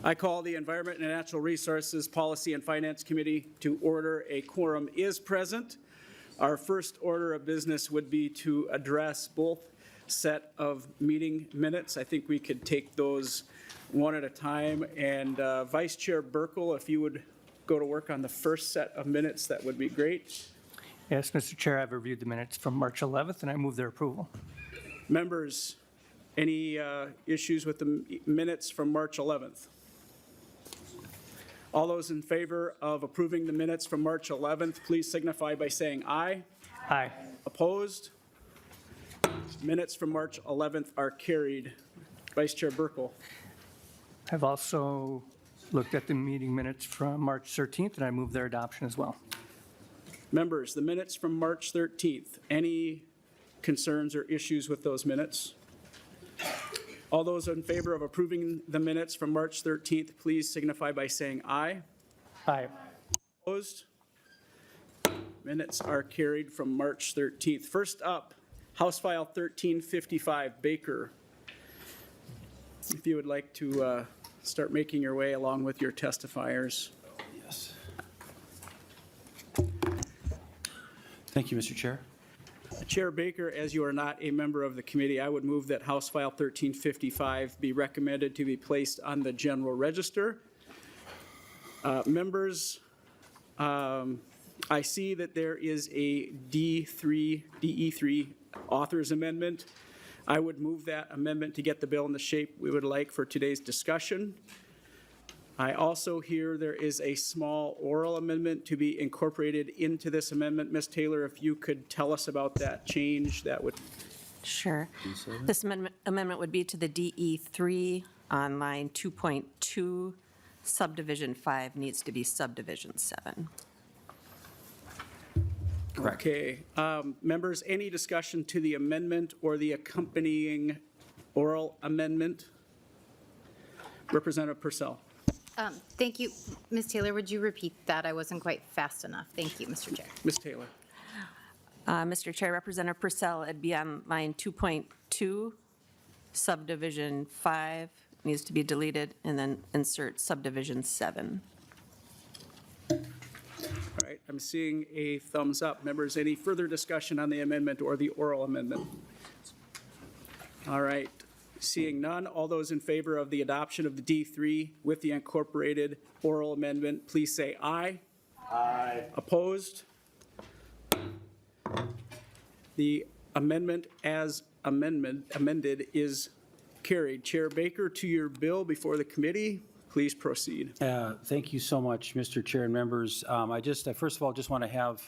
I call the Environment and Natural Resources Policy and Finance Committee to order. A quorum is present. Our first order of business would be to address both set of meeting minutes. I think we could take those one at a time. And Vice Chair Burkel, if you would go to work on the first set of minutes, that would be great. Yes, Mr. Chair, I've reviewed the minutes from March 11th, and I move their approval. Members, any issues with the minutes from March 11th? All those in favor of approving the minutes from March 11th, please signify by saying aye. Aye. Opposed? Minutes from March 11th are carried. Vice Chair Burkel. I've also looked at the meeting minutes from March 13th, and I move their adoption as well. Members, the minutes from March 13th, any concerns or issues with those minutes? All those in favor of approving the minutes from March 13th, please signify by saying aye. Aye. Opposed? Minutes are carried from March 13th. First up, House File 1355, Baker. If you would like to start making your way along with your testifiers. Yes. Thank you, Mr. Chair. Chair Baker, as you are not a member of the committee, I would move that House File 1355 be recommended to be placed on the general register. Members, I see that there is a DE3 author's amendment. I would move that amendment to get the bill in the shape we would like for today's discussion. I also hear there is a small oral amendment to be incorporated into this amendment. Ms. Taylor, if you could tell us about that change, that would. Sure. This amendment would be to the DE3 on line 2.2. Subdivision 5 needs to be subdivision 7. Correct. Okay. Members, any discussion to the amendment or the accompanying oral amendment? Representative Purcell. Thank you. Ms. Taylor, would you repeat that? I wasn't quite fast enough. Thank you, Mr. Chair. Ms. Taylor. Mr. Chair, Representative Purcell, it'd be on line 2.2, subdivision 5 needs to be deleted, and then insert subdivision 7. All right, I'm seeing a thumbs up. Members, any further discussion on the amendment or the oral amendment? All right, seeing none, all those in favor of the adoption of the D3 with the incorporated oral amendment, please say aye. Aye. Opposed? The amendment as amended is carried. Chair Baker, to your bill before the committee. Please proceed. Thank you so much, Mr. Chair and members. I first of all, just want to have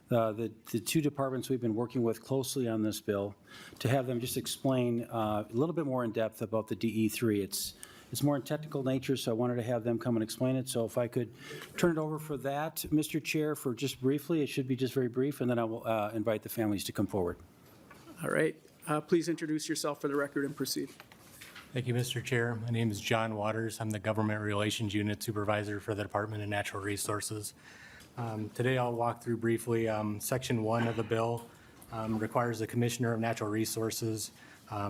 the two departments we've been working with closely on this bill to have them just explain a little bit more in depth about the DE3. It's more in technical nature, so I wanted to have them come and explain it. So if I could turn it over for that, Mr. Chair, for just briefly, it should be just very brief, and then I will invite the families to come forward. All right, please introduce yourself for the record and proceed. Thank you, Mr. Chair. My name is John Waters. I'm the Government Relations Unit Supervisor for the Department of Natural Resources. Today I'll walk through briefly Section 1 of the bill. Requires the Commissioner of Natural Resources,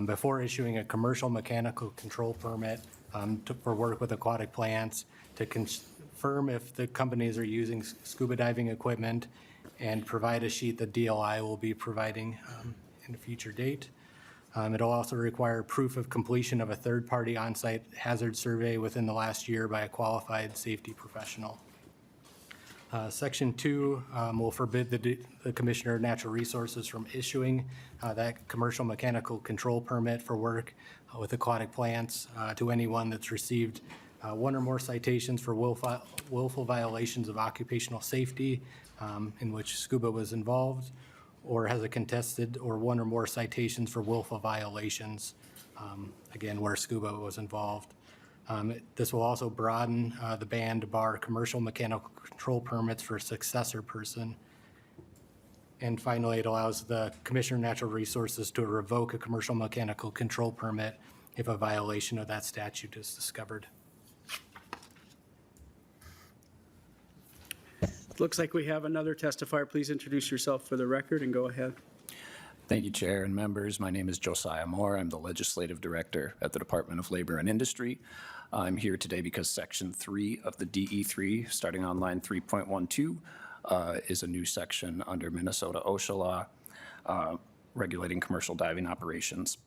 before issuing a commercial mechanical control permit for work with aquatic plants, to confirm if the companies are using scuba diving equipment and provide a sheet that DLI will be providing in a future date. It'll also require proof of completion of a third-party on-site hazard survey within the last year by a qualified safety professional. Section 2 will forbid the Commissioner of Natural Resources from issuing that commercial mechanical control permit for work with aquatic plants to anyone that's received one or more citations for willful violations of occupational safety in which scuba was involved, or has a contested or one or more citations for willful violations, again, where scuba was involved. This will also broaden the ban to bar commercial mechanical control permits for a successor person. And finally, it allows the Commissioner of Natural Resources to revoke a commercial mechanical control permit if a violation of that statute is discovered. Looks like we have another testifier. Please introduce yourself for the record and go ahead. Thank you, Chair and members. My name is Josiah Moore. I'm the Legislative Director at the Department of Labor and Industry. I'm here today because Section 3 of the DE3, starting on line 3.12, is a new section under Minnesota OSHA law regulating commercial diving operations.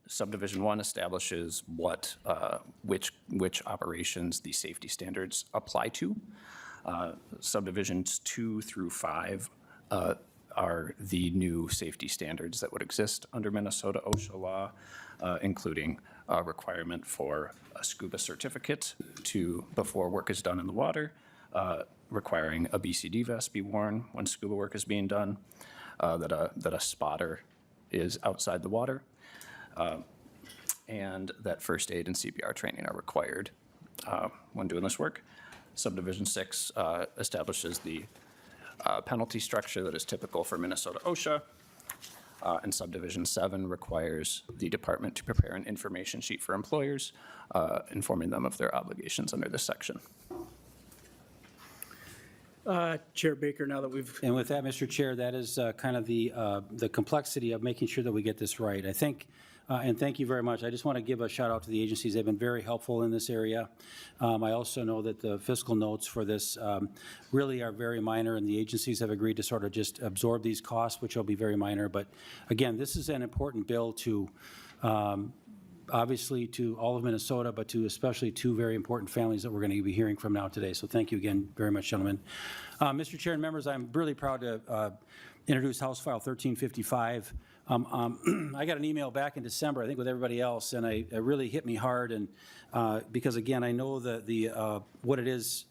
Subdivision 1 establishes which operations the safety standards apply to. Subdivisions 2 through 5 are the new safety standards that would exist under Minnesota OSHA law, including a requirement for a scuba certificate before work is done in the water, requiring a BCD vest be worn when scuba work is being done, that a spotter is outside the water, and that first aid and CPR training are required when doing this work. Subdivision 6 establishes the penalty structure that is typical for Minnesota OSHA, and Subdivision 7 requires the department to prepare an information sheet for employers, informing them of their obligations under this section. Chair Baker, now that we've, And with that, Mr. Chair, that is kind of the complexity of making sure that we get this right. I think, and thank you very much. I just want to give a shout out to the agencies. They've been very helpful in this area. I also know that the fiscal notes for this really are very minor, and the agencies have agreed to sort of just absorb these costs, which will be very minor. But again, this is an important bill to obviously to all of Minnesota, but to especially two very important families that we're going to be hearing from now today. So thank you again very much, gentlemen. Mr. Chair and members, I'm really proud to introduce House File 1355. I got an email back in December, I think with everybody else, and it really hit me hard. And because again, I know what it is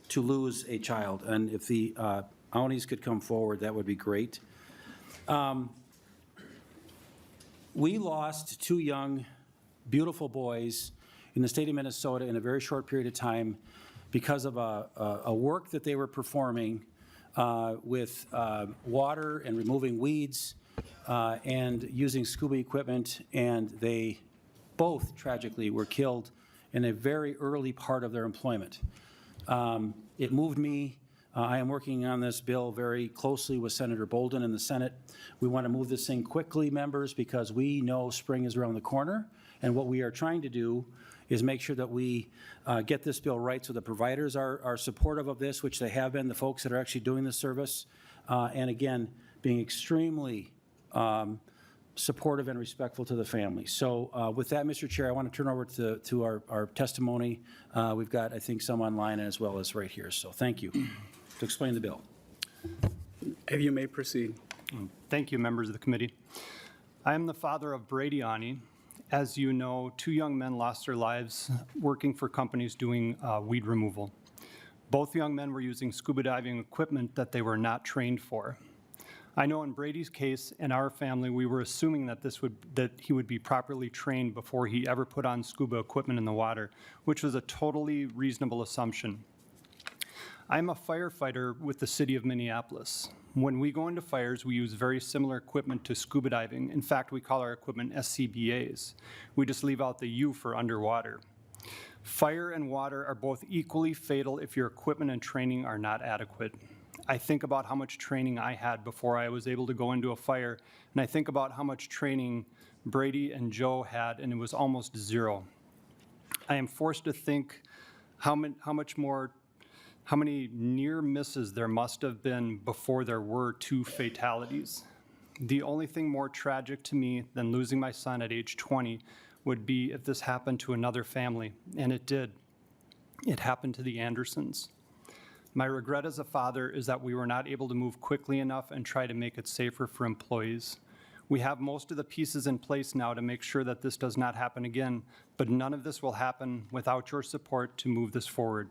to lose a child, and if the Aounis could come forward, that would be great. We lost two young, beautiful boys in the state of Minnesota in a very short period of time because of a work that they were performing with water and removing weeds and using scuba equipment, and they both tragically were killed in a very early part of their employment. It moved me. I am working on this bill very closely with Senator Bolden in the Senate. We want to move this thing quickly, members, because we know spring is around the corner, and what we are trying to do is make sure that we get this bill right so the providers are supportive of this, which they have been, the folks that are actually doing the service, and again, being extremely supportive and respectful to the family. So with that, Mr. Chair, I want to turn over to our testimony. We've got, I think, some online as well as right here. So thank you to explain the bill. if you may proceed. Thank you, members of the committee. I am the father of Brady Ani. As you know, two young men lost their lives working for companies doing weed removal. Both young men were using scuba diving equipment that they were not trained for. I know in Brady's case and our family, we were assuming that he would be properly trained before he ever put on scuba equipment in the water, which was a totally reasonable assumption. I'm a firefighter with the city of Minneapolis. When we go into fires, we use very similar equipment to scuba diving. In fact, we call our equipment SCBAs. We just leave out the U for underwater. Fire and water are both equally fatal if your equipment and training are not adequate. I think about how much training I had before I was able to go into a fire, and I think about how much training Brady and Joe had, and it was almost zero. I am forced to think how many near misses there must have been before there were two fatalities. The only thing more tragic to me than losing my son at age 20 would be if this happened to another family, and it did. It happened to the Andersons. My regret as a father is that we were not able to move quickly enough and try to make it safer for employees. We have most of the pieces in place now to make sure that this does not happen again, but none of this will happen without your support to move this forward.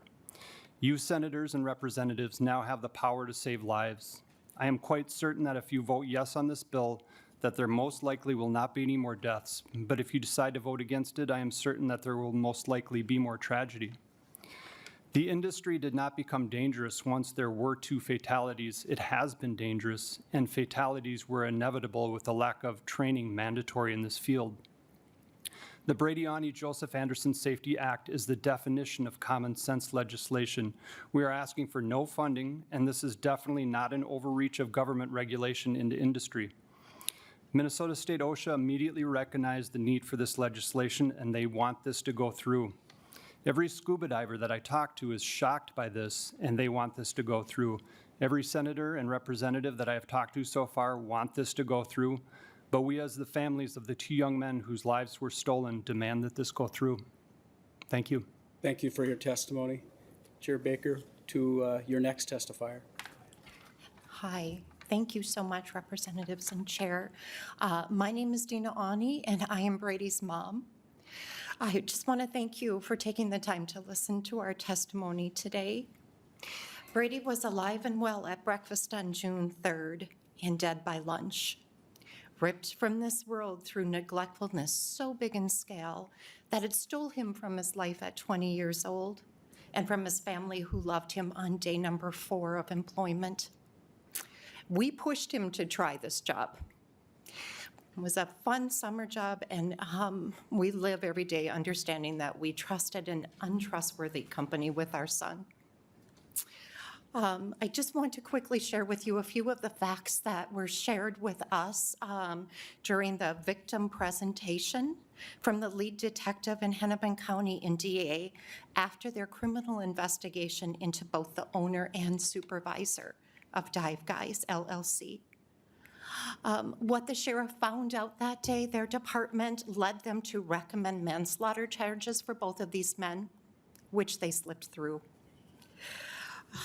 You senators and representatives now have the power to save lives. I am quite certain that if you vote yes on this bill, that there most likely will not be any more deaths. But if you decide to vote against it, I am certain that there will most likely be more tragedy. The industry did not become dangerous once there were two fatalities. It has been dangerous, and fatalities were inevitable with the lack of training mandatory in this field. The Brady Ani Joseph Anderson Safety Act is the definition of common sense legislation. We are asking for no funding, and this is definitely not an overreach of government regulation into industry. Minnesota State OSHA immediately recognized the need for this legislation, and they want this to go through. Every scuba diver that I talk to is shocked by this, and they want this to go through. Every senator and representative that I have talked to so far want this to go through, but we as the families of the 2 young men whose lives were stolen demand that this go through. Thank you. Thank you for your testimony. Chair Baker, to your next testifier. Hi, thank you so much, Representatives and Chair. My name is Dina Ani, and I am Brady's mom. I just want to thank you for taking the time to listen to our testimony today. Brady was alive and well at breakfast on June 3rd and dead by lunch. Ripped from this world through neglectfulness so big in scale that it stole him from his life at 20 years old and from his family who loved him on day number 4 of employment. We pushed him to try this job. It was a fun summer job, and we live every day understanding that we trusted an untrustworthy company with our son. I just want to quickly share with you a few of the facts that were shared with us during the victim presentation from the lead detective in Hennepin County and DA after their criminal investigation into both the owner and supervisor of Dive Guys LLC. What the sheriff found out that day, their department led them to recommend manslaughter charges for both of these men, which they slipped through.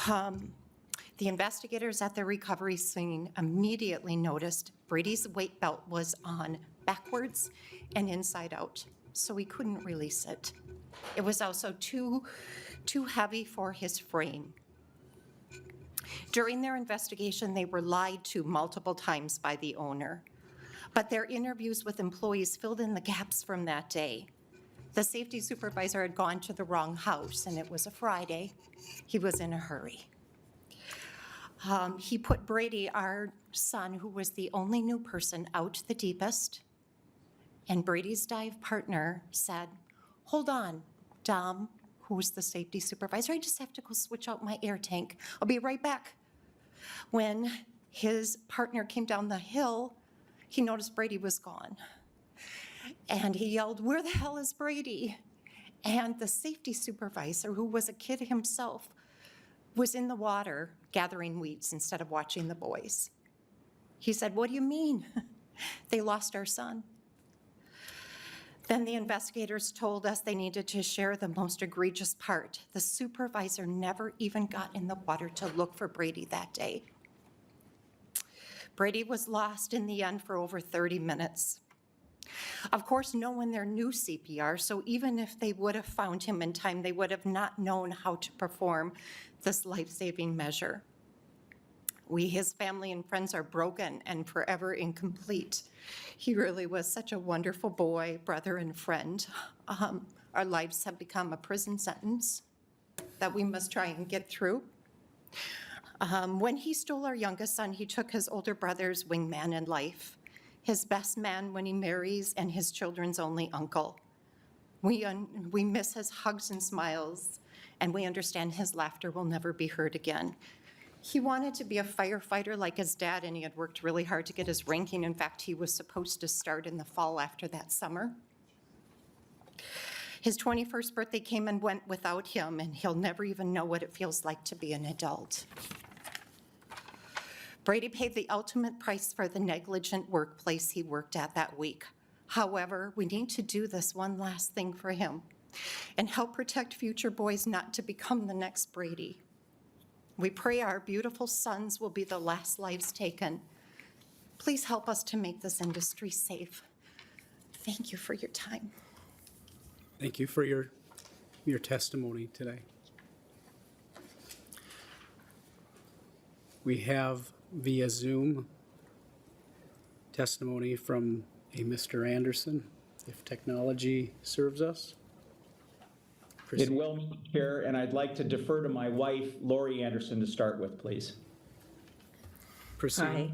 The investigators at the recovery scene immediately noticed Brady's weight belt was on backwards and inside out, so he couldn't release it. It was also too heavy for his frame. During their investigation, they were lied to multiple times by the owner, but their interviews with employees filled in the gaps from that day. The safety supervisor had gone to the wrong house, and it was a Friday. He was in a hurry. He put Brady, our son, who was the only new person, out the deepest, and Brady's dive partner said, "Hold on, Dom," who was the safety supervisor, "I just have to go switch out my air tank. I'll be right back." When his partner came down the hill, he noticed Brady was gone. And he yelled, "Where the hell is Brady?" And the safety supervisor, who was a kid himself, was in the water gathering weeds instead of watching the boys. He said, "What do you mean?" "They lost our son." Then the investigators told us they needed to share the most egregious part. The supervisor never even got in the water to look for Brady that day. Brady was lost in the end for over 30 minutes. Of course, no one there knew CPR, so even if they would have found him in time, they would have not known how to perform this life-saving measure. We, his family and friends, are broken and forever incomplete. He really was such a wonderful boy, brother, and friend. Our lives have become a prison sentence that we must try and get through. When he stole our youngest son, he took his older brother's wingman in life, his best man when he marries, and his children's only uncle. We miss his hugs and smiles, and we understand his laughter will never be heard again. He wanted to be a firefighter like his dad, and he had worked really hard to get his ranking. In fact, he was supposed to start in the fall after that summer. His 21st birthday came and went without him, and he'll never even know what it feels like to be an adult. Brady paid the ultimate price for the negligent workplace he worked at that week. However, we need to do this one last thing for him and help protect future boys not to become the next Brady. We pray our beautiful sons will be the last lives taken. Please help us to make this industry safe. Thank you for your time. Thank you for your testimony today. We have via Zoom testimony from a Mr. Anderson, if technology serves us. It will, Mr. Chair, and I'd like to defer to my wife, Lori Anderson, to start with, please. Proceed. Hi.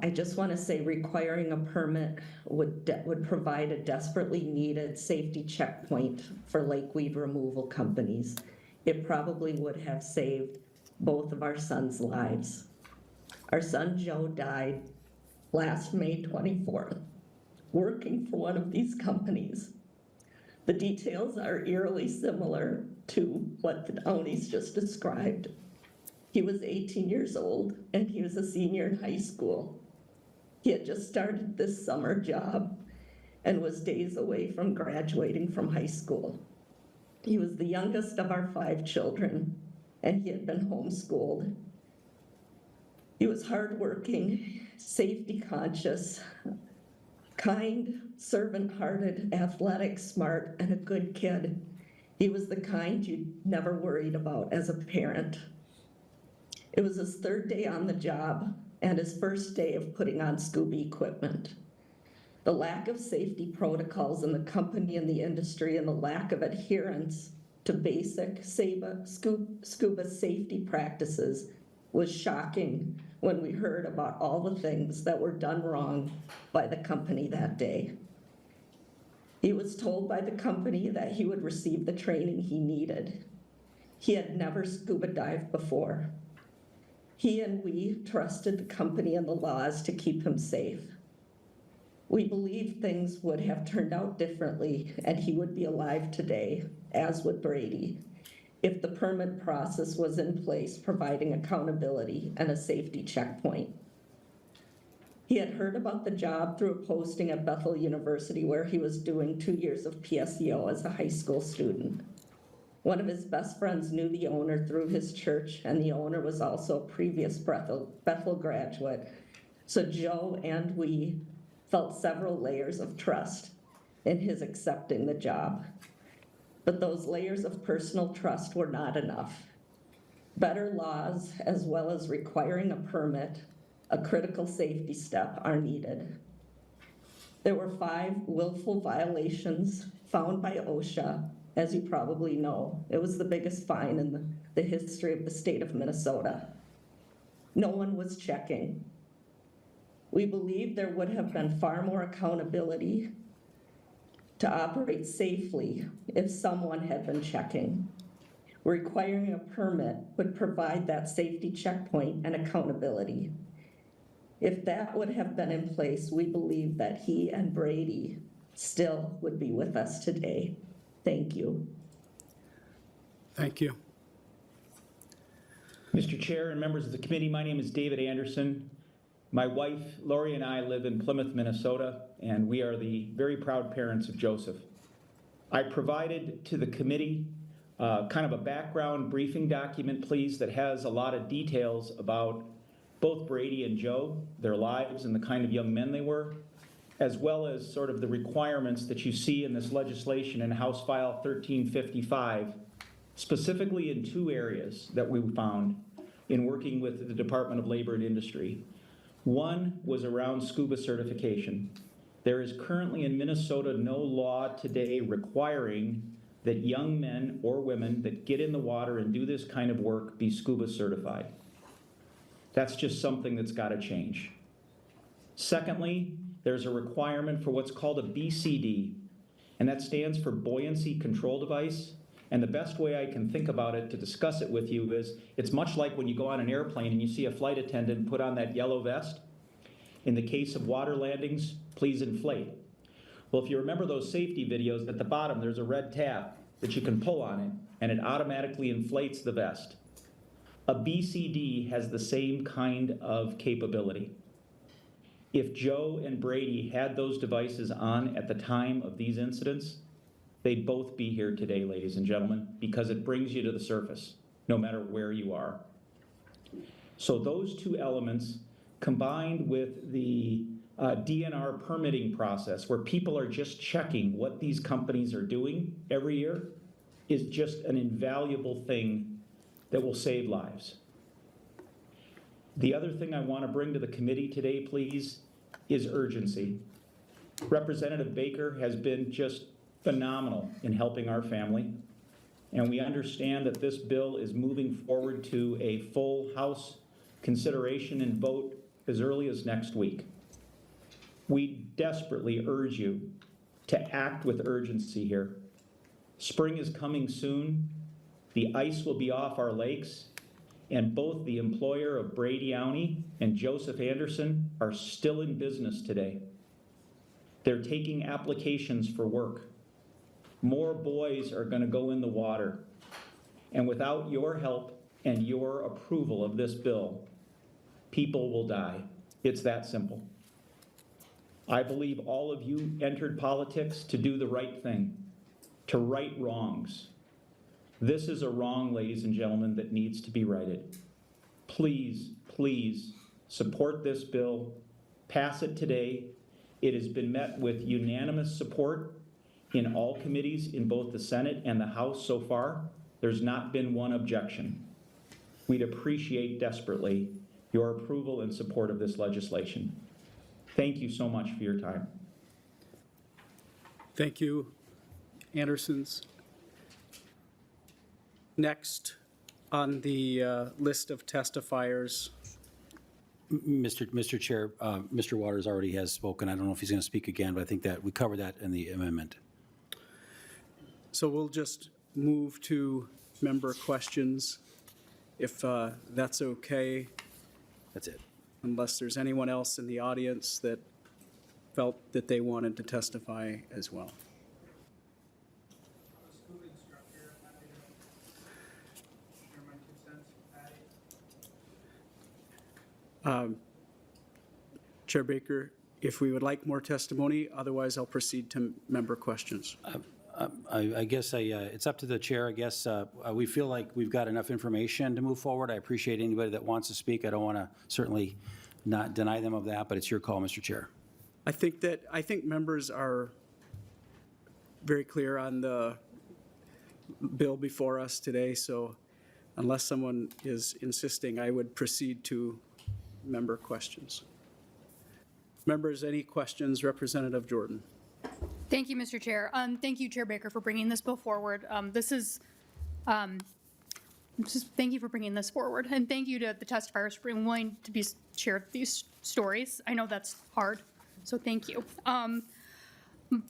I just want to say requiring a permit would provide a desperately needed safety checkpoint for lake weed removal companies. it probably would have saved both of our sons' lives. Our son Joe died last May 24th, working for one of these companies. The details are eerily similar to what the Downies just described. He was 18 years old and he was a senior in high school. He had just started this summer job and was days away from graduating from high school. He was the youngest of our 5 children, and he had been homeschooled. He was hardworking, safety conscious, kind, servant-hearted, athletic, smart, and a good kid. He was the kind you never worried about as a parent. It was his 3rd day on the job and his first day of putting on scuba equipment. The lack of safety protocols in the company and the industry and the lack of adherence to basic scuba safety practices was shocking when we heard about all the things that were done wrong by the company that day. He was told by the company that he would receive the training he needed. He had never scuba dived before. He and we trusted the company and the laws to keep him safe. We believed things would have turned out differently and he would be alive today, as would Brady, if the permit process was in place, providing accountability and a safety checkpoint. He had heard about the job through a posting at Bethel University where he was doing 2 years of PSEO as a high school student. One of his best friends knew the owner through his church, and the owner was also a previous Bethel graduate. So Joe and we felt several layers of trust in his accepting the job. But those layers of personal trust were not enough. Better laws, as well as requiring a permit, a critical safety step, are needed. There were 5 willful violations found by OSHA. As you probably know, it was the biggest fine in the history of the state of Minnesota. No one was checking. We believe there would have been far more accountability to operate safely if someone had been checking. Requiring a permit would provide that safety checkpoint and accountability. If that would have been in place, we believe that he and Brady still would be with us today. Thank you. Thank you. Mr. Chair and members of the committee, my name is David Anderson. My wife, Lori, and I live in Plymouth, Minnesota, and we are the very proud parents of Joseph. I provided to the committee kind of a background briefing document, please, that has a lot of details about both Brady and Joe, their lives, and the kind of young men they were, as well as sort of the requirements that you see in this legislation in House File 1355, specifically in 2 areas that we found in working with the Department of Labor and Industry. One was around scuba certification. There is currently in Minnesota no law today requiring that young men or women that get in the water and do this kind of work be scuba certified. That's just something that's got to change. Secondly, there's a requirement for what's called a BCD, and that stands for Buoyancy Control Device. And the best way I can think about it to discuss it with you is, it's much like when you go on an airplane and you see a flight attendant put on that yellow vest. In the case of water landings, please inflate. Well, if you remember those safety videos, at the bottom there's a red tab that you can pull on it, and it automatically inflates the vest. A BCD has the same kind of capability. If Joe and Brady had those devices on at the time of these incidents, they'd both be here today, ladies and gentlemen, because it brings you to the surface, no matter where you are. So those 2 elements, combined with the DNR permitting process, where people are just checking what these companies are doing every year, is just an invaluable thing that will save lives. The other thing I want to bring to the committee today, please, is urgency. Representative Baker has been just phenomenal in helping our family, and we understand that this bill is moving forward to a full House consideration and vote as early as next week. We desperately urge you to act with urgency here. Spring is coming soon. the ice will be off our lakes, and both the employer of Brady Downey and Joseph Anderson are still in business today. They're taking applications for work. More boys are going to go in the water. And without your help and your approval of this bill, people will die. It's that simple. I believe all of you entered politics to do the right thing, to right wrongs. This is a wrong, ladies and gentlemen, that needs to be righted. Please, please support this bill. Pass it today. It has been met with unanimous support in all committees in both the Senate and the House so far. There's not been one objection. We'd appreciate desperately your approval and support of this legislation. Thank you so much for your time. Thank you, Andersons. Next on the list of testifiers. Mr. Chair, Mr. Waters already has spoken. I don't know if he's going to speak again, but I think that we covered that in the amendment. So we'll just move to member questions, if that's okay, That's it. unless there's anyone else in the audience that felt that they wanted to testify as well. Chair Baker, if we would like more testimony, otherwise I'll proceed to member questions. I guess it's up to the chair. I guess we feel like we've got enough information to move forward. I appreciate anybody that wants to speak. I don't want to certainly not deny them of that, but it's your call, Mr. Chair. I think members are very clear on the bill before us today, so unless someone is insisting, I would proceed to member questions. Members, any questions? Representative Jordan. Thank you, Mr. Chair. Thank you, Chair Baker, for bringing this bill forward. Thank you for bringing this forward, and thank you to the testifiers for being willing to share these stories. I know that's hard, so thank you. I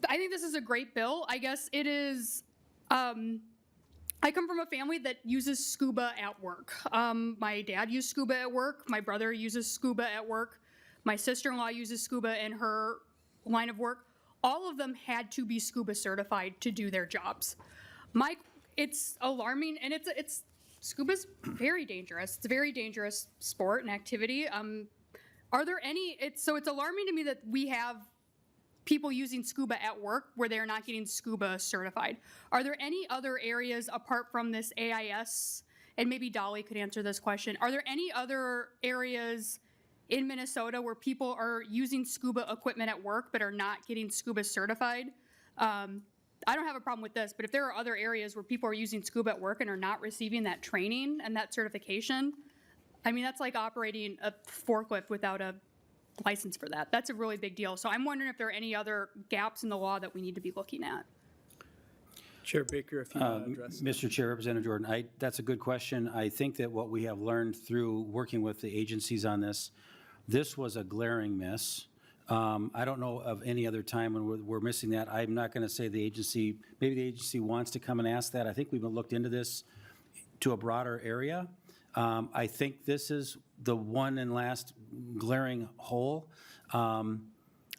think this is a great bill. I guess it is. I come from a family that uses scuba at work. My dad used scuba at work. My brother uses scuba at work. My sister-in-law uses scuba in her line of work. All of them had to be scuba certified to do their jobs. It's alarming, and scuba's very dangerous. It's a very dangerous sport and activity. Are there any? It's alarming to me that we have people using scuba at work where they're not getting scuba certified. Are there any other areas apart from this AIS? And maybe Dolly could answer this question. Are there any other areas in Minnesota where people are using scuba equipment at work but are not getting scuba certified? I don't have a problem with this, but if there are other areas where people are using scuba at work and are not receiving that training and that certification, I mean, that's like operating a forklift without a license for that. That's a really big deal. So I'm wondering if there are any other gaps in the law that we need to be looking at. Chair Baker, if you want to address. Mr. Chair, Representative Jordan, that's a good question. I think that what we have learned through working with the agencies on this was a glaring miss. I don't know of any other time when we're missing that. I'm not going to say maybe the agency wants to come and ask that. I think we've looked into this to a broader area. I think this is the one and last glaring hole.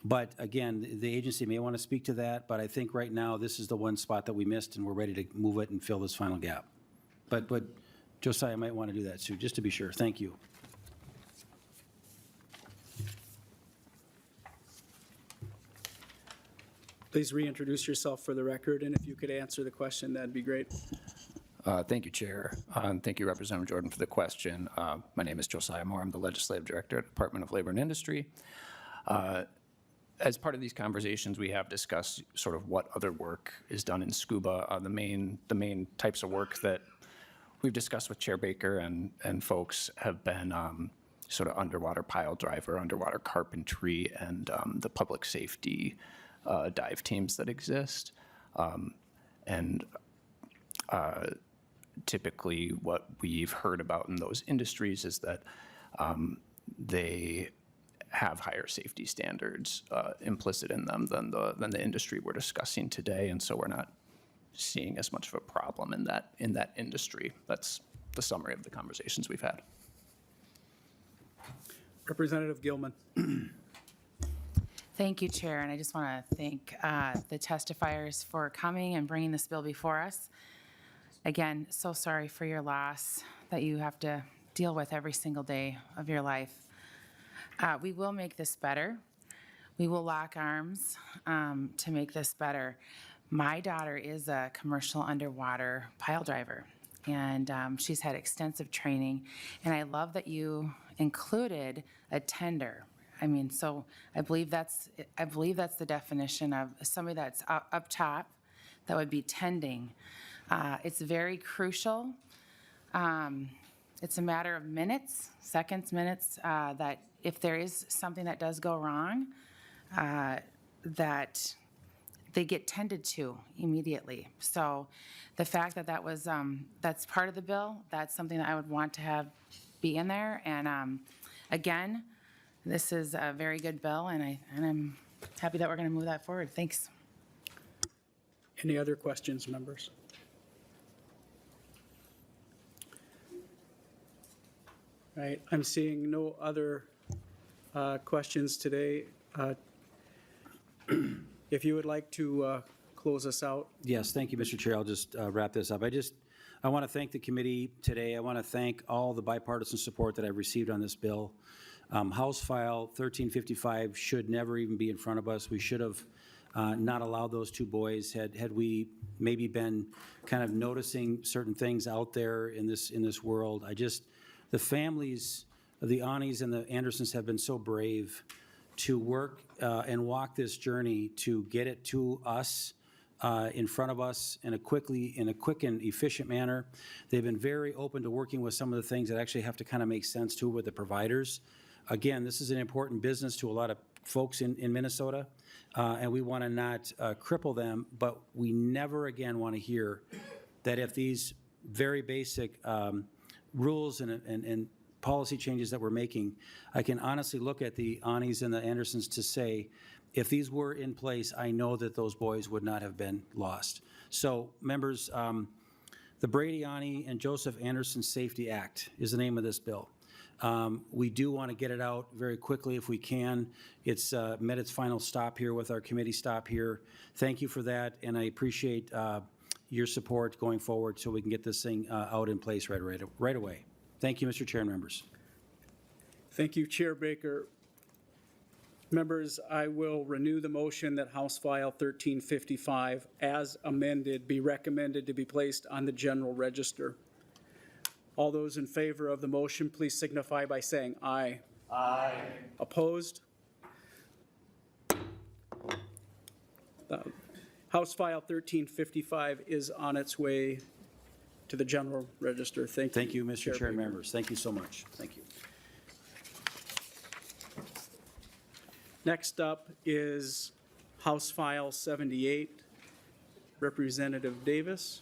But again, the agency may want to speak to that, but I think right now this is the one spot that we missed, and we're ready to move it and fill this final gap. But Josiah might want to do that too, just to be sure. Thank you. Please reintroduce yourself for the record, and if you could answer the question, that'd be great. Thank you, Chair. And thank you, Representative Jordan, for the question. My name is Josiah Moore. I'm the Legislative Director at the Department of Labor and Industry. As part of these conversations, we have discussed sort of what other work is done in scuba. The main types of work that we've discussed with Chair Baker and folks have been sort of underwater pile driver, underwater carpentry, and the public safety dive teams that exist. Typically what we've heard about in those industries is that they have higher safety standards implicit in them than the industry we're discussing today, and so we're not seeing as much of a problem in that industry. That's the summary of the conversations we've had. Representative Gilman. Thank you, Chair, and I just want to thank the testifiers for coming and bringing this bill before us. Again, so sorry for your loss that you have to deal with every single day of your life. We will make this better. We will lock arms to make this better. My daughter is a commercial underwater pile driver, and she's had extensive training, and I love that you included a tender. I mean, so I believe that's the definition of somebody that's up top that would be tending. It's very crucial. It's a matter of minutes, seconds, minutes, that if there is something that does go wrong, that they get tended to immediately. So the fact that that was, that's part of the bill, that's something that I would want to have be in there. And again, this is a very good bill, and I'm happy that we're going to move that forward. Thanks. Any other questions, members? Right, I'm seeing no other questions today. If you would like to close us out. Yes, thank you, Mr. Chair. I'll just wrap this up. I want to thank the committee today. I want to thank all the bipartisan support that I've received on this bill. House File 1355 should never even be in front of us. We should have not allowed those two boys had we maybe been kind of noticing certain things out there in this world. The families of the Anis and the Andersons have been so brave to work and walk this journey to get it to us, in front of us in a quick and efficient manner. They've been very open to working with some of the things that actually have to kind of make sense too with the providers. Again, this is an important business to a lot of folks in Minnesota, and we want to not cripple them, but we never again want to hear that if these very basic rules and policy changes that we're making, I can honestly look at the Anis and the Andersons to say, if these were in place, I know that those boys would not have been lost. So, members, the Brady Ani and Joseph Anderson Safety Act is the name of this bill. We do want to get it out very quickly if we can. It's met its final stop here with our committee stop here. Thank you for that, and I appreciate your support going forward so we can get this thing out in place right away. Thank you, Mr. Chair and members. Thank you, Chair Baker. Members, I will renew the motion that House File 1355, as amended, be recommended to be placed on the general register. All those in favor of the motion, please signify by saying aye. Aye. Opposed? House File 1355 is on its way to the general register. Thank you. Thank you, Mr. Chair and members. Thank you so much. Thank you. Next up is House File 78, Representative Davis.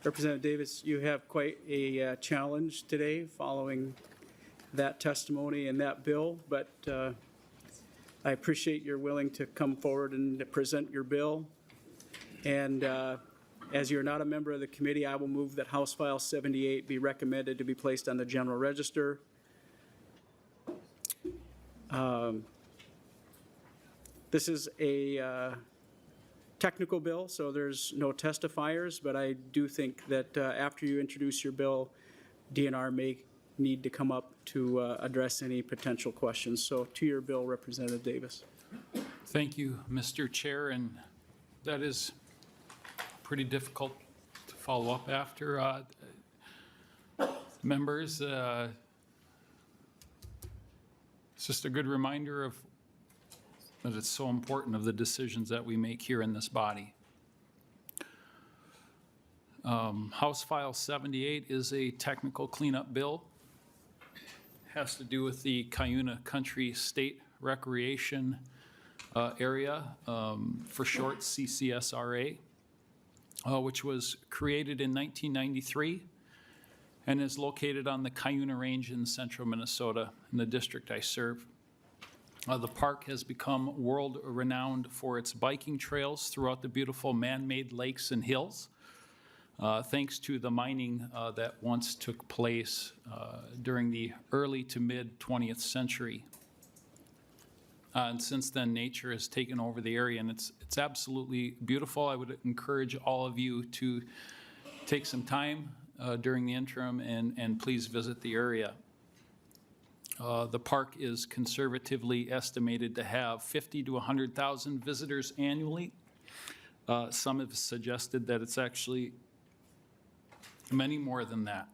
Representative Davis, you have quite a challenge today following that testimony and that bill, but I appreciate you're willing to come forward and present your bill. And as you're not a member of the committee, I will move that House File 78 be recommended to be placed on the general register. This is a technical bill, so there's no testifiers, but I do think that after you introduce your bill, DNR may need to come up to address any potential questions. So to your bill, Representative Davis. Thank you, Mr. Chair, and that is pretty difficult to follow up after. Members, it's just a good reminder of that it's so important of the decisions that we make here in this body. House File 78 is a technical cleanup bill. Has to do with the Cuyuna Country State Recreation area, for short CCSRA, which was created in 1993 and is located on the Cuyuna Range in central Minnesota in the district I serve. The park has become world-renowned for its biking trails throughout the beautiful man-made lakes and hills, thanks to the mining that once took place during the early to mid-20th century. And since then, nature has taken over the area, and it's absolutely beautiful. I would encourage all of you to take some time during the interim and please visit the area. The park is conservatively estimated to have 50 to 100,000 visitors annually. Some have suggested that it's actually many more than that.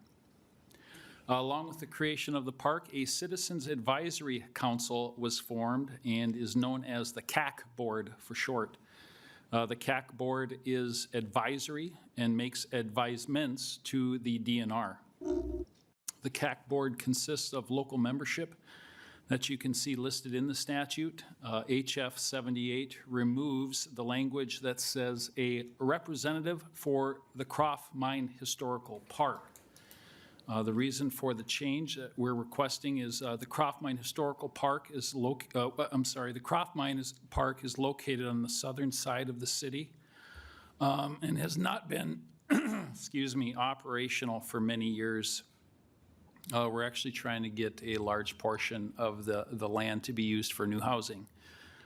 Along with the creation of the park, a Citizens Advisory Council was formed and is known as the CAC Board for short. The CAC Board is advisory and makes advisements to the DNR. The CAC Board consists of local membership that you can see listed in the statute. HF 78 removes the language that says a representative for the Croft Mine Historical Park. The reason for the change that we're requesting is the Croft Mine Historical Park is the Croft Mine Park is located on the southern side of the city and has not been, excuse me, operational for many years. We're actually trying to get a large portion of the land to be used for new housing.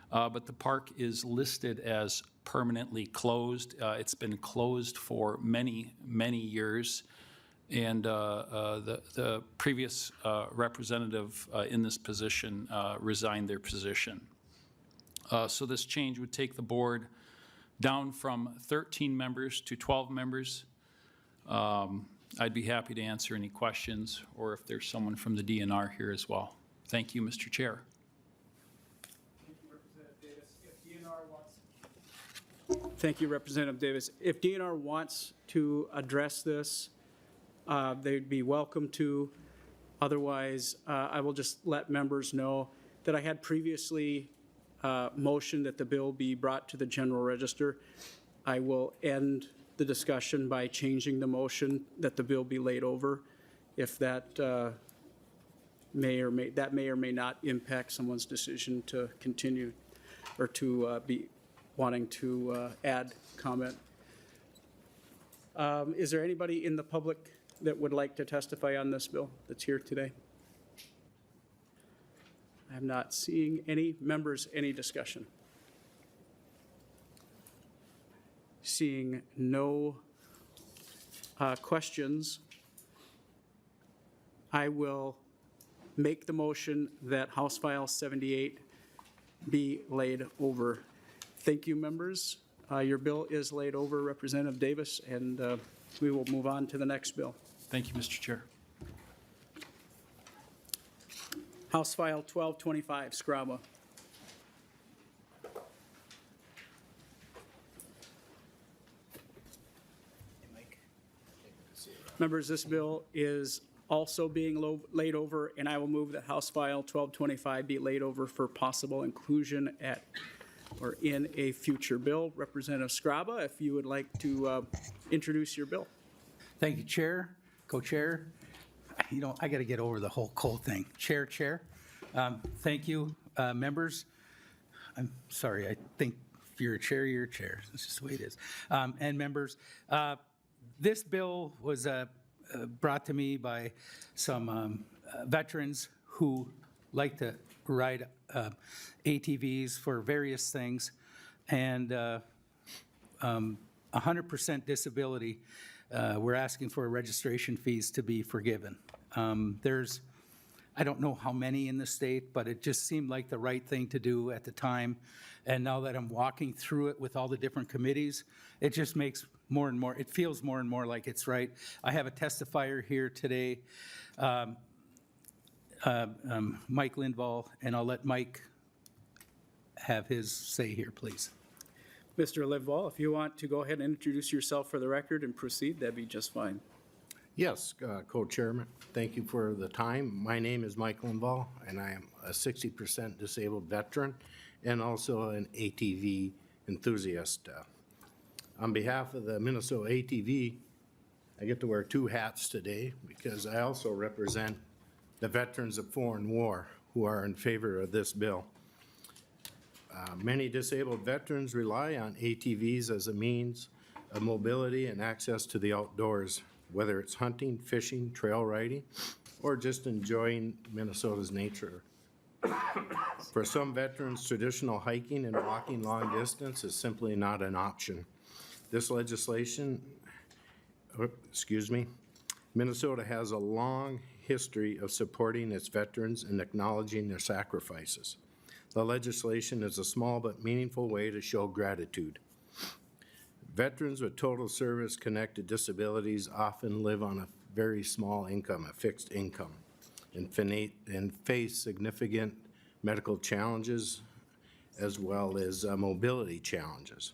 But the park is listed as permanently closed. It's been closed for many, many years. And the previous representative in this position resigned their position. So this change would take the board down from 13 members to 12 members. I'd be happy to answer any questions, or if there's someone from the DNR here as well. Thank you, Mr. Chair. Thank you, Representative Davis. If DNR wants to address this, they'd be welcome to. Otherwise, I will just let members know that I had previously motioned that the bill be brought to the general register. I will end the discussion by changing the motion that the bill be laid over, if that may or may not impact someone's decision to continue or to be wanting to add comment. Is there anybody in the public that would like to testify on this bill that's here today? I'm not seeing any. Members, any discussion? Seeing no questions, I will make the motion that House File 78 be laid over. Thank you, members. Your bill is laid over, Representative Davis, and we will move on to the next bill. Thank you, Mr. Chair. House File 1225, Skraba. Members, this bill is also being laid over, and I will move that House File 1225 be laid over for possible inclusion at or in a future bill. Representative Skraba, if you would like to introduce your bill. Thank you, Chair, Co-Chair. You know, I got to get over the whole cold thing. Chair. Thank you, members. I'm sorry, I think if you're a chair, you're a chair. That's just the way it is. And members, this bill was brought to me by some veterans who like to ride ATVs for various things, and 100% disability. We're asking for registration fees to be forgiven. There's, I don't know how many in the state, but it just seemed like the right thing to do at the time. And now that I'm walking through it with all the different committees, it just makes more and more, it feels more and more like it's right. I have a testifier here today, Mike Lindvall, and I'll let Mike have his say here, please. Mr. Lindvall, if you want to go ahead and introduce yourself for the record and proceed, that'd be just fine. Yes, Co-Chairman, thank you for the time. My name is Mike Lindvall, and I am a 60% disabled veteran and also an ATV enthusiast. On behalf of the Minnesota ATV, I get to wear two hats today because I also represent the veterans of foreign war who are in favor of this bill. Many disabled veterans rely on ATVs as a means of mobility and access to the outdoors, whether it's hunting, fishing, trail riding, or just enjoying Minnesota's nature. For some veterans, traditional hiking and walking long distance is simply not an option. This legislation, Minnesota has a long history of supporting its veterans and acknowledging their sacrifices. The legislation is a small but meaningful way to show gratitude. Veterans with total service-connected disabilities often live on a very small income, a fixed income, and face significant medical challenges as well as mobility challenges.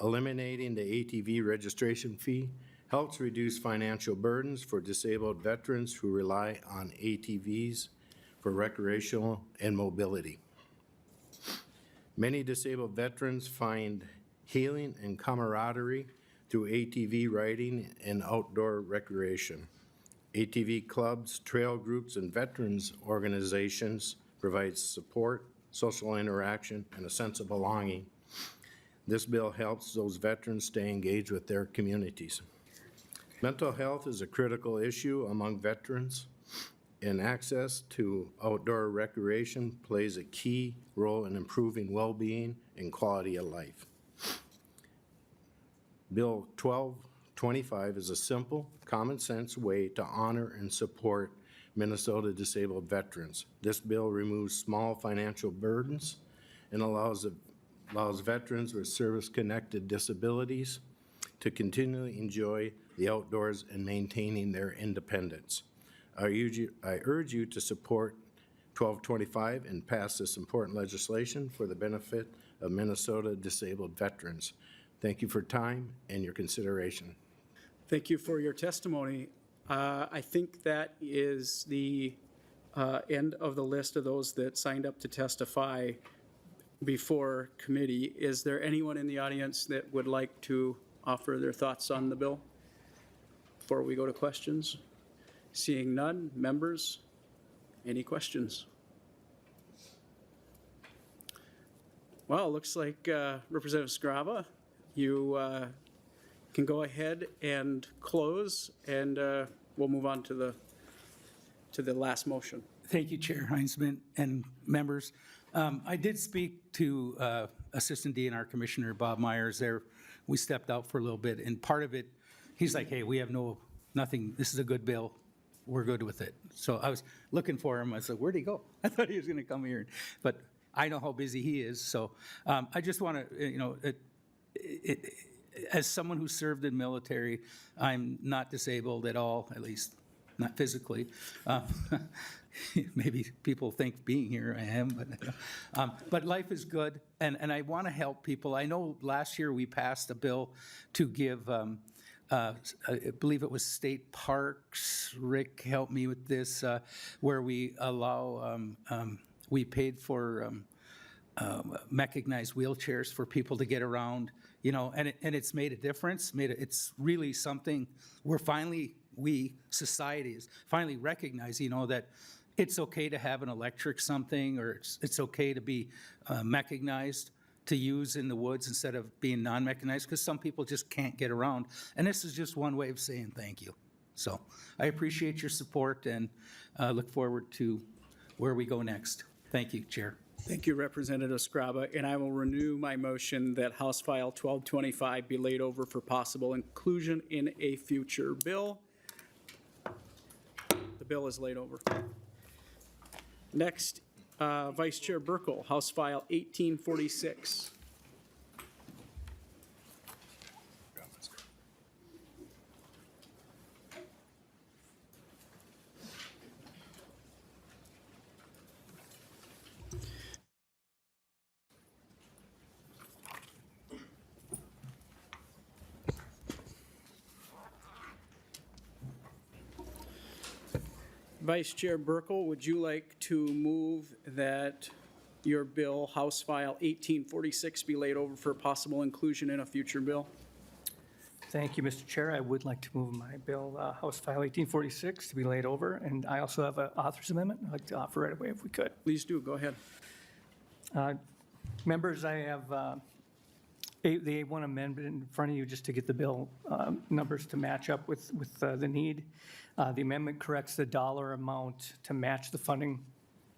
Eliminating the ATV registration fee helps reduce financial burdens for disabled veterans who rely on ATVs for recreational and mobility. Many disabled veterans find healing and camaraderie through ATV riding and outdoor recreation. ATV clubs, trail groups, and veterans organizations provide support, social interaction, and a sense of belonging. This bill helps those veterans stay engaged with their communities. Mental health is a critical issue among veterans, and access to outdoor recreation plays a key role in improving well-being and quality of life. Bill 1225 is a simple, common-sense way to honor and support Minnesota disabled veterans. This bill removes small financial burdens and allows veterans with service-connected disabilities to continually enjoy the outdoors and maintaining their independence. I urge you to support 1225 and pass this important legislation for the benefit of Minnesota disabled veterans. Thank you for time and your consideration. Thank you for your testimony. I think that is the end of the list of those that signed up to testify before committee. Is there anyone in the audience that would like to offer their thoughts on the bill before we go to questions? Seeing none, members, any questions? Well, it looks like Representative Skraba, you can go ahead and close, and we'll move on to the last motion. Thank you, Chair Heinzman and members. I did speak to Assistant DNR Commissioner Bob Myers there. We stepped out for a little bit, and part of it, he's like, hey, we have nothing, this is a good bill. We're good with it. So I was looking for him. I said, where'd he go? I thought he was going to come here. But I know how busy he is. So I just want to, as someone who served in military, I'm not disabled at all, at least not physically. Maybe people think being here I am, but life is good, and I want to help people. I know last year we passed a bill to give, I believe it was state parks, Rick helped me with this, where we allow, we paid for mechanized wheelchairs for people to get around, and it's made a difference. It's really something where finally society is finally recognizing, that it's okay to have an electric something, or it's okay to be mechanized to use in the woods instead of being non-mechanized, because some people just can't get around. And this is just one way of saying thank you. So I appreciate your support and look forward to where we go next. Thank you, Chair. Thank you, Representative Skraba, and I will renew my motion that House File 1225 be laid over for possible inclusion in a future bill. The bill is laid over. Next, Vice Chair Burkel, House File 1846. Vice Chair Burkel, would you like to move that your bill, House File 1846, be laid over for possible inclusion in a future bill? Thank you, Mr. Chair. I would like to move my bill, House File 1846, to be laid over, and I also have an author's amendment I'd like to offer right away if we could. Please do, go ahead. Members, I have the A1 amendment in front of you just to get the bill numbers to match up with the need. The amendment corrects the dollar amount to match the funding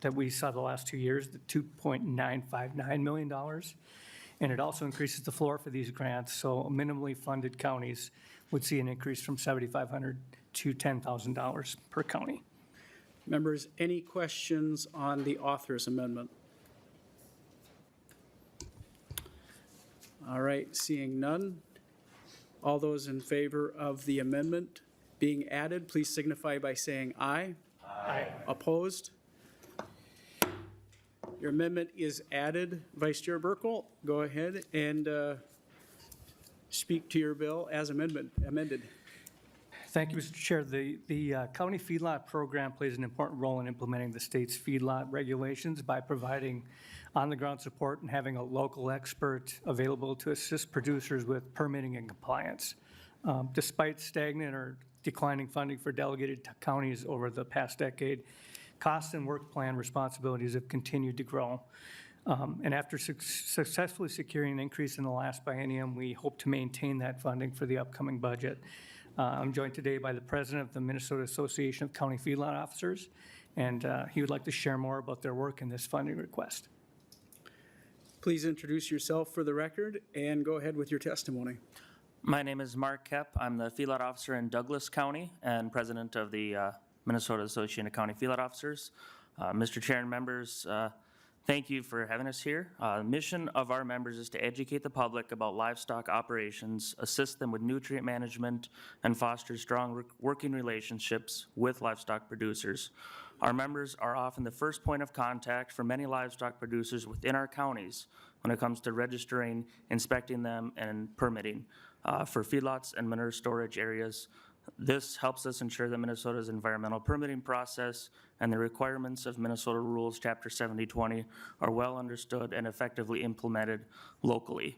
that we saw the last 2 years, the $2.959 million. And it also increases the floor for these grants, so minimally funded counties would see an increase from $7,500 to $10,000 per county. Members, any questions on the author's amendment? All right, seeing none. All those in favor of the amendment being added, please signify by saying aye. Aye. Opposed? Your amendment is added. Vice Chair Burkel, go ahead and speak to your bill as amended. Thank you, Mr. Chair. The county feedlot program plays an important role in implementing the state's feedlot regulations by providing on-the-ground support and having a local expert available to assist producers with permitting and compliance. Despite stagnant or declining funding for delegated counties over the past decade, costs and work plan responsibilities have continued to grow. And after successfully securing an increase in the last biennium, we hope to maintain that funding for the upcoming budget. I'm joined today by the president of the Minnesota Association of County Feedlot Officers, and he would like to share more about their work in this funding request. Please introduce yourself for the record and go ahead with your testimony. My name is Mark Kepp. I'm the feedlot officer in Douglas County and president of the Minnesota Association of County Feedlot Officers. Mr. Chair and members, thank you for having us here. The mission of our members is to educate the public about livestock operations, assist them with nutrient management, and foster strong working relationships with livestock producers. Our members are often the first point of contact for many livestock producers within our counties when it comes to registering, inspecting them, and permitting for feedlots and manure storage areas. This helps us ensure that Minnesota's environmental permitting process and the requirements of Minnesota Rules Chapter 7020 are well understood and effectively implemented locally.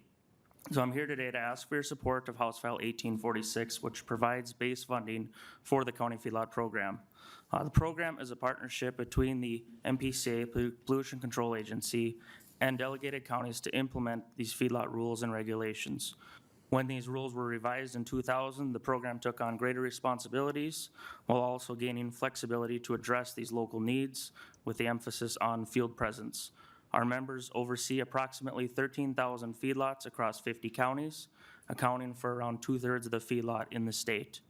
So I'm here today to ask for your support of House File 1846, which provides base funding for the County Feedlot Program. The program is a partnership between the MPCA, Pollution Control Agency, and delegated counties to implement these feedlot rules and regulations. When these rules were revised in 2000, the program took on greater responsibilities while also gaining flexibility to address these local needs with the emphasis on field presence. Our members oversee approximately 13,000 feedlots across 50 counties, accounting for around 2/3 of the feedlot in the state.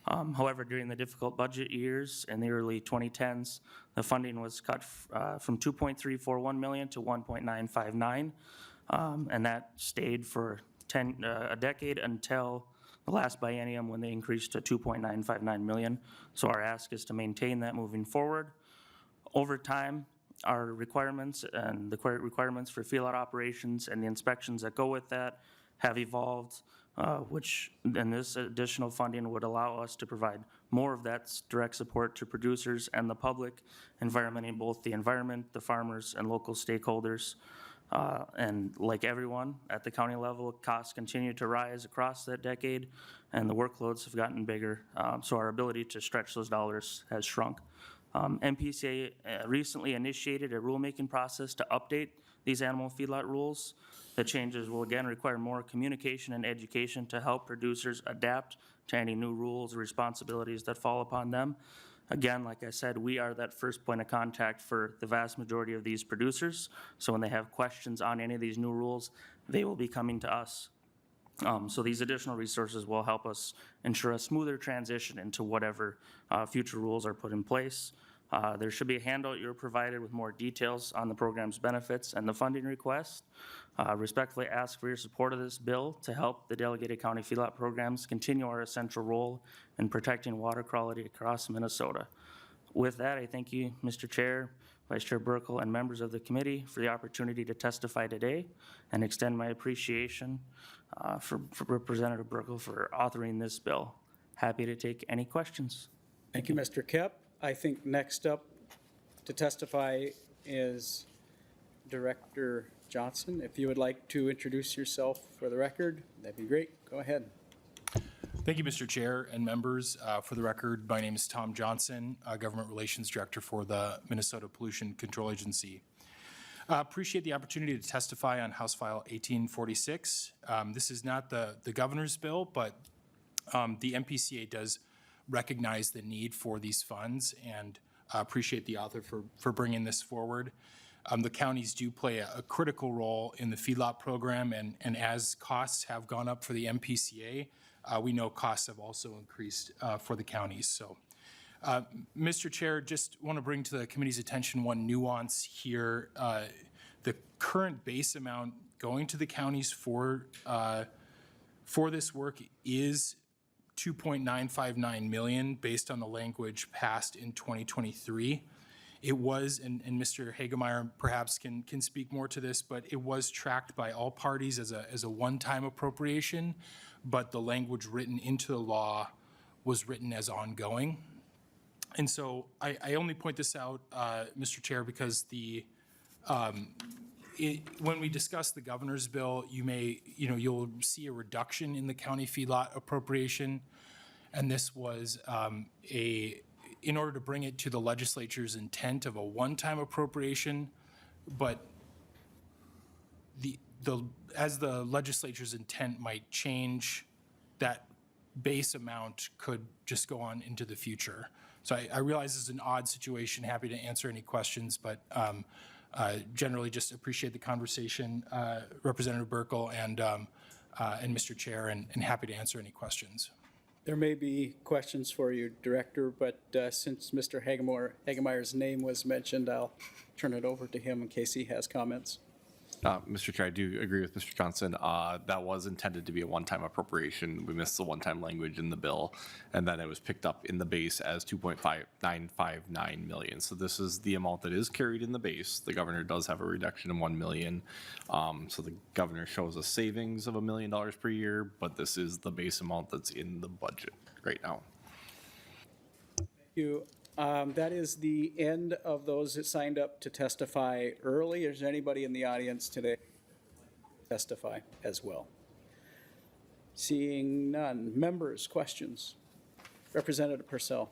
However, during the difficult budget years in the early 2010s, the funding was cut from $2.341 million to $1.959, and that stayed for a decade until the last biennium when they increased to $2.959 million. So our ask is to maintain that moving forward. Over time, our requirements and the requirements for feedlot operations and the inspections that go with that have evolved, and this additional funding would allow us to provide more of that direct support to producers and the public, environmenting both the environment, the farmers, and local stakeholders. And like everyone at the county level, costs continue to rise across that decade, and the workloads have gotten bigger, so our ability to stretch those dollars has shrunk. MPCA recently initiated a rulemaking process to update these animal feedlot rules. The changes will again require more communication and education to help producers adapt to any new rules or responsibilities that fall upon them. Again, like I said, we are that first point of contact for the vast majority of these producers. So when they have questions on any of these new rules, they will be coming to us. So these additional resources will help us ensure a smoother transition into whatever future rules are put in place. There should be a handout you're provided with more details on the program's benefits and the funding request. Respectfully ask for your support of this bill to help the delegated county feedlot programs continue our essential role in protecting water quality across Minnesota. With that, I thank you, Mr. Chair, Vice Chair Burkel, and members of the committee for the opportunity to testify today and extend my appreciation for Representative Burkel for authoring this bill. Happy to take any questions. Thank you, Mr. Kepp. I think next up to testify is Director Johnson. If you would like to introduce yourself for the record, that'd be great. Go ahead. Thank you, Mr. Chair and members. For the record, my name is Tom Johnson, Government Relations Director for the Minnesota Pollution Control Agency. Appreciate the opportunity to testify on House File 1846. This is not the governor's bill, but the MPCA does recognize the need for these funds, and appreciate the author for bringing this forward. The counties do play a critical role in the feedlot program, and as costs have gone up for the MPCA, we know costs have also increased for the counties. So, Mr. Chair, just want to bring to the committee's attention one nuance here. The current base amount going to the counties for this work is $2.959 million based on the language passed in 2023. It was, and Mr. Hagemeyer perhaps can speak more to this, but it was tracked by all parties as a one-time appropriation, but the language written into the law was written as ongoing. And so I only point this out, Mr. Chair, because when we discuss the governor's bill, you'll see a reduction in the county feedlot appropriation, and this was in order to bring it to the legislature's intent of a one-time appropriation, but as the legislature's intent might change, that base amount could just go on into the future. So I realize this is an odd situation, happy to answer any questions, but generally just appreciate the conversation, Representative Burkel and Mr. Chair, and happy to answer any questions. There may be questions for you, Director, but since Mr. Hagemeyer's name was mentioned, I'll turn it over to him in case he has comments. Mr. Chair, I do agree with Mr. Johnson. That was intended to be a one-time appropriation. We missed the one-time language in the bill, and then it was picked up in the base as $2.959 million. So this is the amount that is carried in the base. The governor does have a reduction of $1 million. So the governor shows a savings of $1 million per year, but this is the base amount that's in the budget right now. Thank you. That is the end of those that signed up to testify early. Is there anybody in the audience today testify as well? Seeing none. Members, questions? Representative Purcell.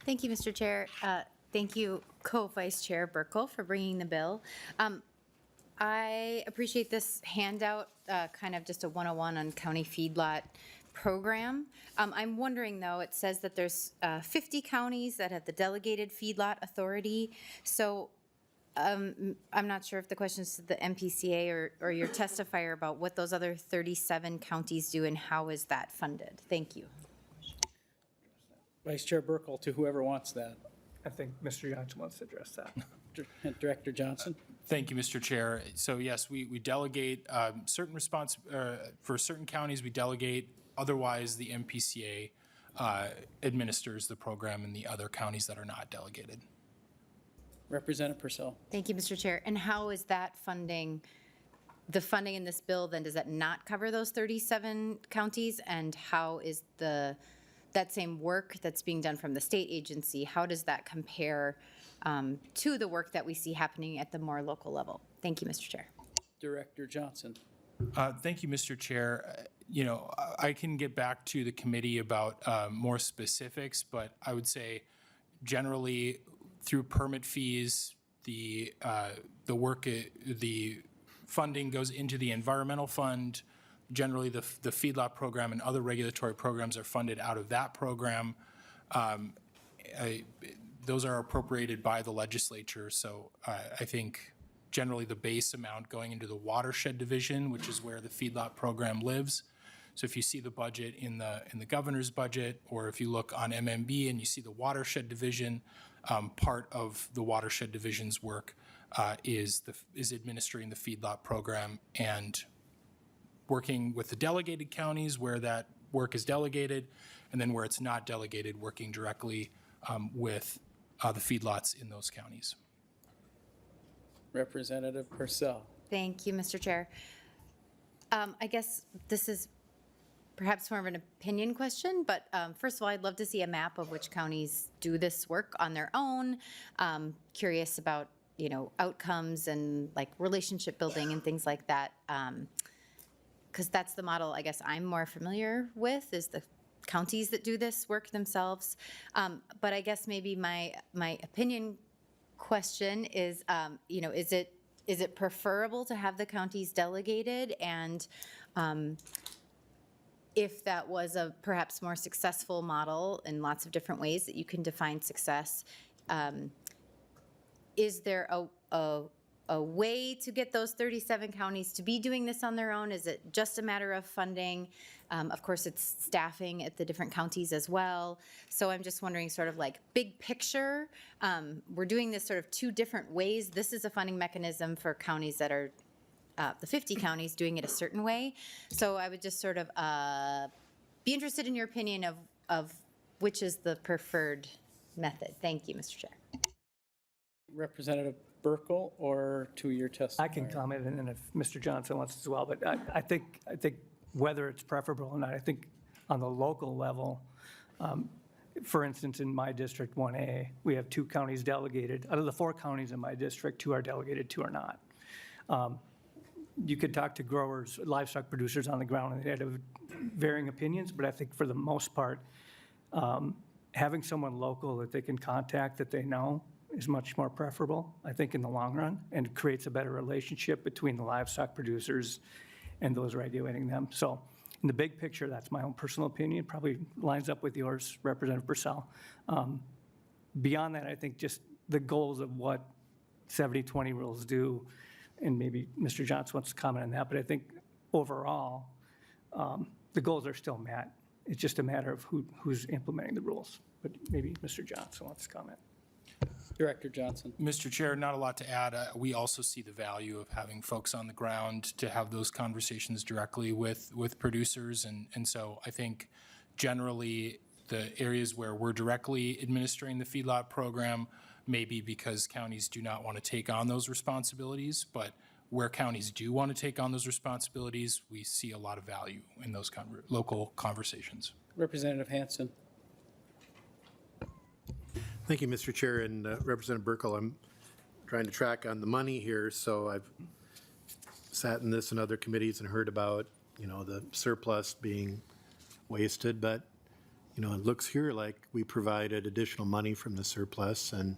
Thank you, Mr. Chair. Thank you, Co-Vice Chair Burkel, for bringing the bill. I appreciate this handout, kind of just a 101 on county feedlot program. I'm wondering, though, it says that there's 50 counties that have the delegated feedlot authority. So I'm not sure if the question is to the MPCA or your testifier about what those other 37 counties do and how is that funded. Thank you. Vice Chair Burkel, to whoever wants that. I think Mr. Johnson wants to address that. Director Johnson. Thank you, Mr. Chair. So yes, we delegate certain for certain counties, we delegate. Otherwise, the MPCA administers the program in the other counties that are not delegated. Representative Purcell. Thank you, Mr. Chair. And how is that funding, the funding in this bill, then does that not cover those 37 counties? And how is that same work that's being done from the state agency, how does that compare to the work that we see happening at the more local level? Thank you, Mr. Chair. Director Johnson. Thank you, Mr. Chair. I can get back to the committee about more specifics, but I would say generally through permit fees, the funding goes into the environmental fund. Generally, the feedlot program and other regulatory programs are funded out of that program. Those are appropriated by the legislature, so I think generally the base amount going into the watershed division, which is where the feedlot program lives. So if you see the budget in the governor's budget, or if you look on MMB and you see the watershed division, part of the watershed division's work is administering the feedlot program and working with the delegated counties where that work is delegated, and then where it's not delegated, working directly with the feedlots in those counties. Representative Purcell. Thank you, Mr. Chair. I guess this is perhaps more of an opinion question, but first of all, I'd love to see a map of which counties do this work on their own. Curious about, outcomes and like relationship building and things like that. because that's the model I guess I'm more familiar with, is the counties that do this work themselves. But I guess maybe my opinion question is, you know, is it preferable to have the counties delegated? And if that was a perhaps more successful model in lots of different ways that you can define success, is there a way to get those 37 counties to be doing this on their own? Is it just a matter of funding? Of course, it's staffing at the different counties as well. So I'm just wondering, sort of like big picture, we're doing this sort of two different ways. This is a funding mechanism for counties that are the 50 counties doing it a certain way. So I would just sort of be interested in your opinion of which is the preferred method. Thank you, Mr. Chair. Representative Burkel, or to your testimony? I can comment, and if Mr. Johnson wants as well, but I think whether it's preferable or not, I think on the local level, for instance, in my district 1A, we have 2 counties delegated. Out of the 4 counties in my district, 2 are delegated, 2 are not. You could talk to growers, livestock producers on the ground, and they have varying opinions, but I think for the most part, having someone local that they can contact that they know is much more preferable, I think, in the long run, and creates a better relationship between the livestock producers and those regulating them. So in the big picture, that's my own personal opinion, probably lines up with yours, Representative Purcell. Beyond that, I think just the goals of what 70-20 rules do, and maybe Mr. Johnson wants to comment on that, but I think overall, the goals are still met. It's just a matter of who's implementing the rules. But maybe Mr. Johnson wants to comment. Director Johnson. Mr. Chair, not a lot to add. We also see the value of having folks on the ground to have those conversations directly with producers. And so I think generally the areas where we're directly administering the feedlot program may be because counties do not want to take on those responsibilities, but where counties do want to take on those responsibilities, we see a lot of value in those local conversations. Representative Hansen. Thank you, Mr. Chair, and Representative Burkel. I'm trying to track on the money here, so I've sat in this and other committees and heard about, you know, the surplus being wasted, but, you know, it looks here like we provided additional money from the surplus, and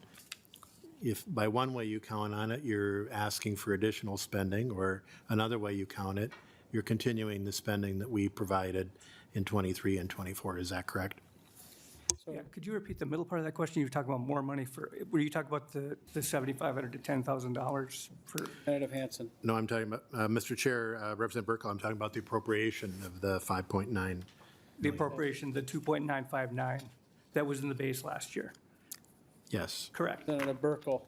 if by one way you count on it, you're asking for additional spending, or another way you count it, you're continuing the spending that we provided in 23 and 24. Is that correct? Yeah, could you repeat the middle part of that question? You were talking about more money for, were you talking about the $7,500 to $10,000 for? Representative Hansen. No, I'm talking about, Mr. Chair, Representative Burkel, I'm talking about the appropriation of the 5.9. The appropriation, the 2.959, that was in the base last year. Yes. Correct. Representative Burkel.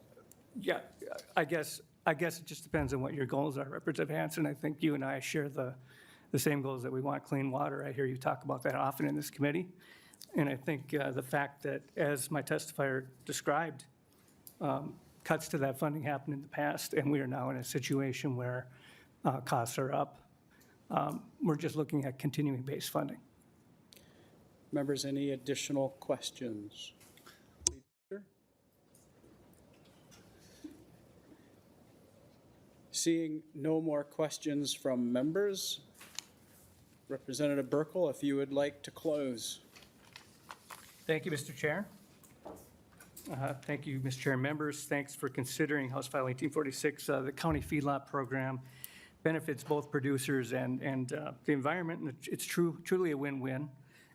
Yeah, I guess it just depends on what your goals are, Representative Hansen. I think you and I share the same goals, that we want clean water. I hear you talk about that often in this committee. And I think the fact that, as my testifier described, cuts to that funding happened in the past, and we are now in a situation where costs are up. We're just looking at continuing base funding. Members, any additional questions? Seeing no more questions from members, Representative Burkel, if you would like to close. Thank you, Mr. Chair. Thank you, Mr. Chair and members. Thanks for considering House File 1846. The county feedlot program benefits both producers and the environment, and it's truly a win-win,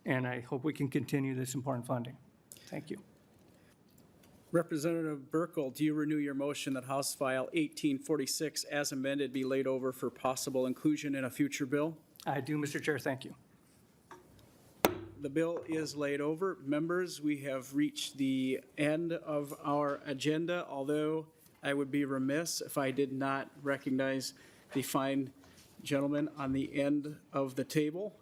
and I hope we can continue this important funding. Thank you. Representative Burkel, do you renew your motion that House File 1846 as amended be laid over for possible inclusion in a future bill? I do, Mr. Chair. Thank you. The bill is laid over. Members, we have reached the end of our agenda, although I would be remiss if I did not recognize the fine gentleman on the end of the table.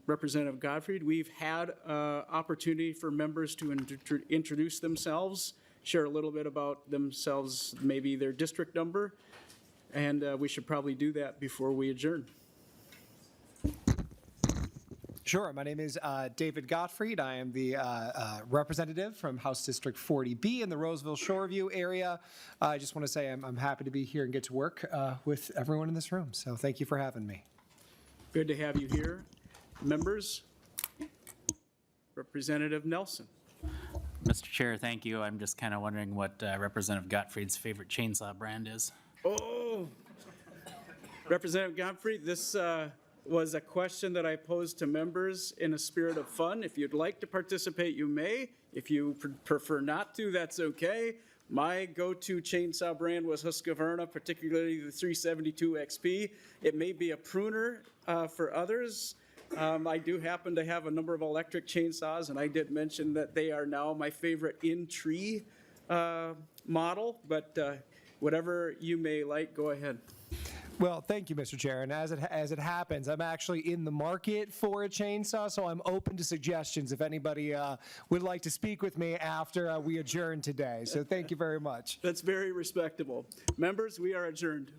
Representative Gottfried, we've had opportunity for members to introduce themselves, share a little bit about themselves, maybe their district number, and we should probably do that before we adjourn. Sure. My name is David Gottfried. I am the representative from House District 40B in the Roseville-Shoreview area. I just want to say I'm happy to be here and get to work with everyone in this room. So thank you for having me. Good to have you here. Members, Representative Nelson. Mr. Chair, thank you. I'm just kind of wondering what Representative Gottfried's favorite chainsaw brand is. Oh, Representative Godfrey, this was a question that I posed to members in a spirit of fun. If you'd like to participate, you may. If you prefer not to, that's okay. My go-to chainsaw brand was Husqvarna, particularly the 372 XP. It may be a pruner for others. I do happen to have a number of electric chainsaws, and I did mention that they are now my favorite in-tree model, but whatever you may like, go ahead. Well, thank you, Mr. Chair. And as it happens, I'm actually in the market for a chainsaw, so I'm open to suggestions if anybody would like to speak with me after we adjourn today. So thank you very much. That's very respectable. Members, we are adjourned.